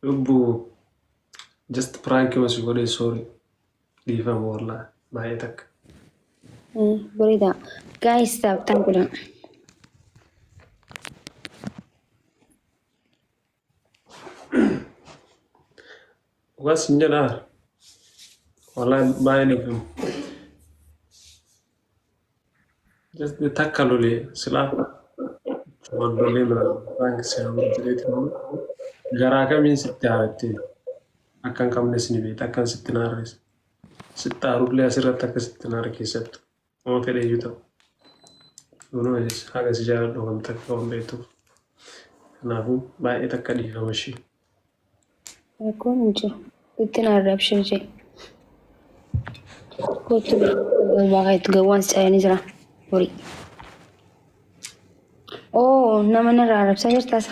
Lubbuu just prank ma si godhe sorry. Dhiifama wallah baay'ee takka. Bareeda. Guys, taphatan godha. Was hin jedhaa. Wallah baay'ee dhiifama. Just takka lolee silaa. Wallolee mana prank si haa godhate garaa kamiin sitti haarettee akkan qabnes ni beekta akkan sitti naarrees. Sitti haarullee asirratti akka sitti naare keessattu. Oma fedhe iyyuu ta'u. Kunoo haga si jaaladhu kan takka waan beektuuf. Kanaafuu baay'ee takka dhiifama ishee. Rakkoon hin jiru. Itti naarrabshee jee. Kootu bakka itti gawwaan si caayanii jira. Horii. Oh, nama narraa arrabsaa jirtaas.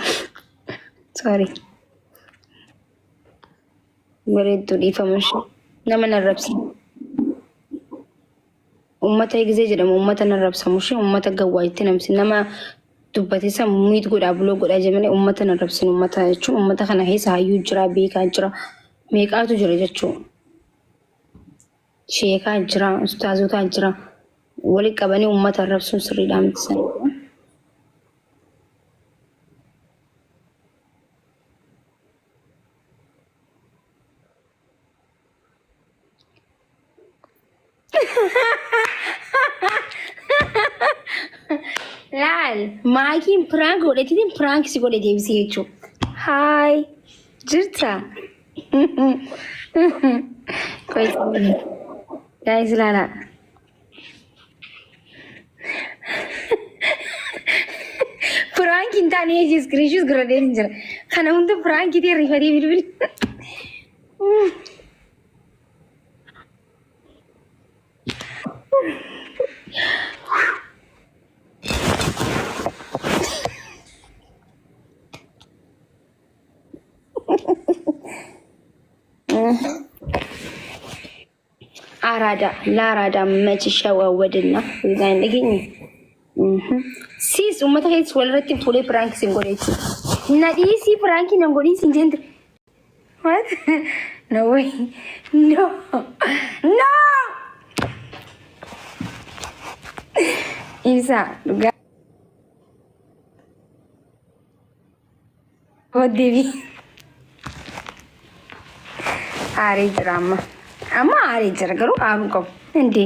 Sorry. Bareedduu dhiifama ishee. Nama narrabsa. Uummata eegzee jedhamu uummata narrabsamu ishee uummata gawwaa itti namsi nama dubbatee sammuu miit godhaa buloo godhaa jedhamanii uummata narrabsin uummata jechuun uummata kana keessa hayyuu jira beekaa jira meeqaatu jira jechuun sheekaa jira ustaazotaa jira walitti qabanii uummata arrabsuun sirriidhaan mitisan. Laal maakiin prank godhetiin prank si godhe deebisee jechuudha. Haay jirta. Guys laala. Prank hin taane eeji screenshot godhadhee hin jira. Kana hunda prank ittiin rifatee bilbil. አራዳ ለአራዳ መች ሸዋወድና ዛን ለገኝ ሲስ ኡመታ ሄስ ወለረቲ ቶሌ ፕራንክ ሲንጎዴት ናዲሲ ፕራንክ ነንጎዲ ሲንጀንት what no way no no isa lugar what devi are drama ama are jara garu aanu ko ende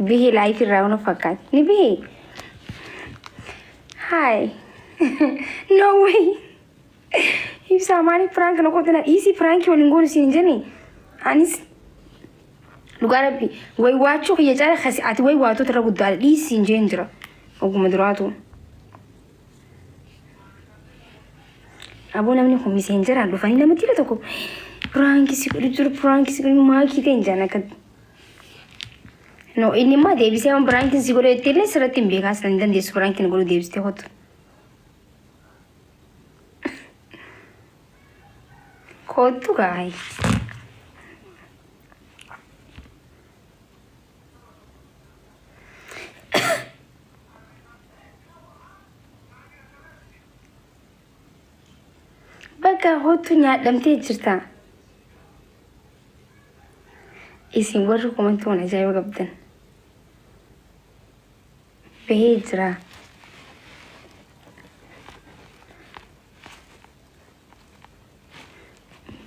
bihi life rauna fakat ni bihi hi no way if samani prank no kotena easy prank walingoni sinjani anis lugarabi way wacho ya jara khasi ati way wato tara gudal di sinjendra oguma duratu abona mni khumi sinjara do fani namati la toko prank si kuri maki kan jana kad no ini ma devi se am prank si kuri tele saratim bega sandan des prank ni kuri devi ste hot kotu gai baga hotu nya damte jirta isin warri komantoon ajaa'iba qabdan bahee jira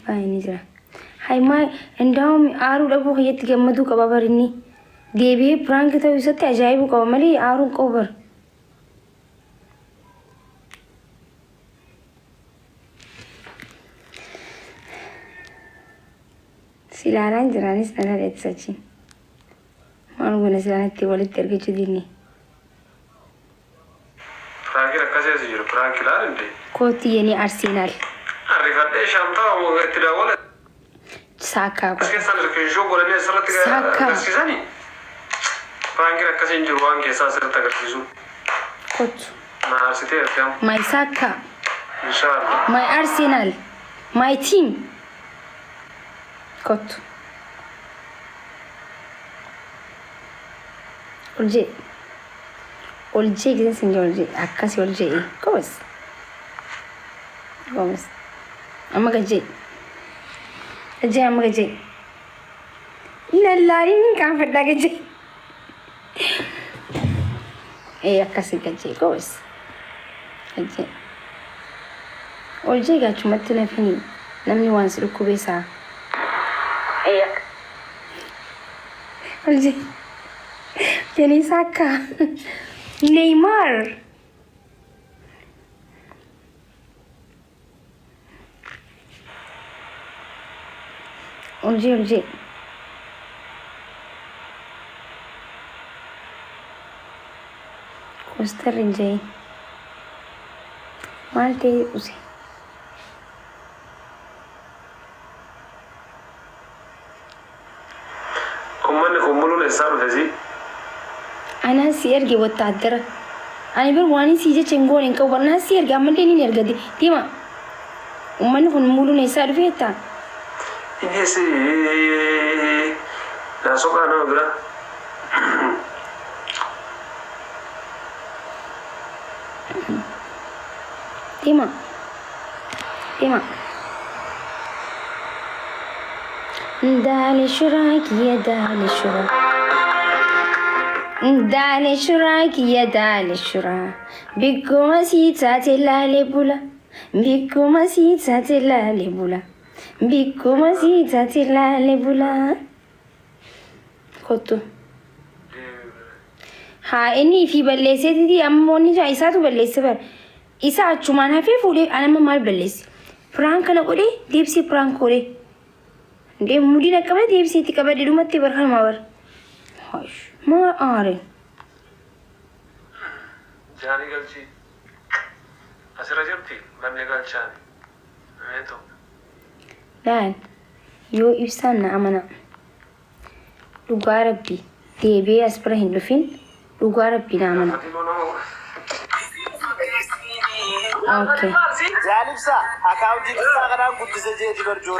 baay'ini jira haymaa እንዳውም አሩ ደቦ ከየት ገመዱ ቀባበርኒ ዴቢ ፕራንክ ተው ይሰጥ አጃይቡ ቀበመሊ አሩ ቆበር silaran jiranis nana etsachi man guna silanatti walit tergechu dinni Prank rakkasee si jiru prank ilaal inde. kooti yeni arsenal Arrifadhee shantaa itti daawwala. saka ko Keessan riskishoo godhanii asirratti agarsiisanii. Prank rakkasee hin jiru waan keessaa asirratti agarsiisu. kotu Naarsitee argamu. my saka Inshallah. my arsenal my team kotu olje gidan sinjolje akasi olje gomes gomes أما جاي جاي أما جاي لا لا إني كان فدا جاي إيه أكاسي جاي كويس جاي والجاي قاعد تمثلنا فيني نمني وانسلو كوبيسا إيه والجاي يعني ساكا نيمار والجاي كوستر جاي مالتي وسي أنا سيرجي وتعذر أنا برواني سيجا تشنقول إنك وبرنا سيرجي أما ليني نرجدي تيما ومن هون مولو نيسار فيتا إنه سي ناسوك أنا برا تيما تيما دالي شراك يا دالي شراك دالي شراك يا دالي شراك بيكو مسيتا تلالي بولا بيكو مسيتا تلالي بولا بيكو مسيتا تلالي بولا خطو ها إني في بلسة دي أموني جاي ساتو بلسة بر إسا أشومان هفي فولي أنا ما مال بلسة فرانك أنا قولي ديبسي فرانك قولي دي مودي نكمل ديبسي تكبر دي رومتي برخان ماور هاش ما أعرف جاني قلتي أسرع جبتي بمني قال شاني ميتو لا يو إبسان أمانة لغارب بي ديبي أسبرهن لفين لغارب بي نامنا اوكي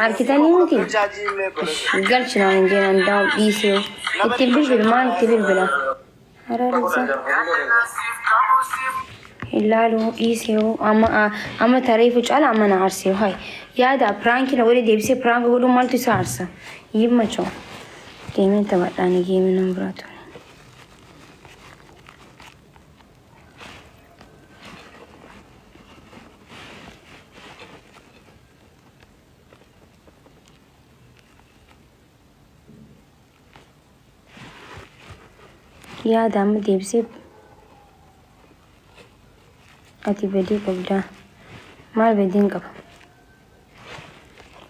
أركتاني ممكن قال شنو عندنا نداو بيسيو التبل بالمان التبل بلا هرارزا إلالو إيسيو أما تعرفوا على أما نعرسيو هاي يا دا برانكي نقولي ديبسي برانك قولوا مالتو سارسا يبما شو جيمين تبعتاني جيمين نمبراتو يا دام ديبسي أتي بدي قبدا ما بدين قب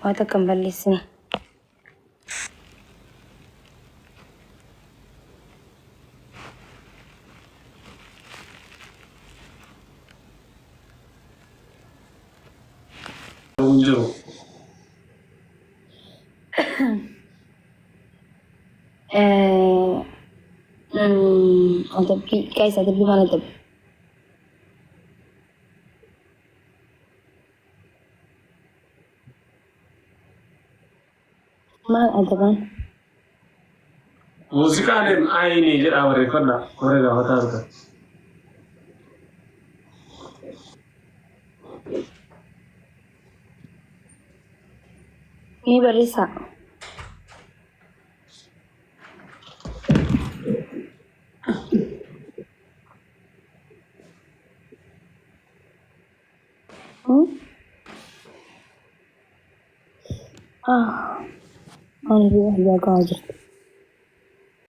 واتا كمبل لسني أدبي كيس أدبي ما ندب ما أدبان موسيقى أنا عيني جرا وريكونا وريكا هتارك ini barisa أنا بروح بقاعد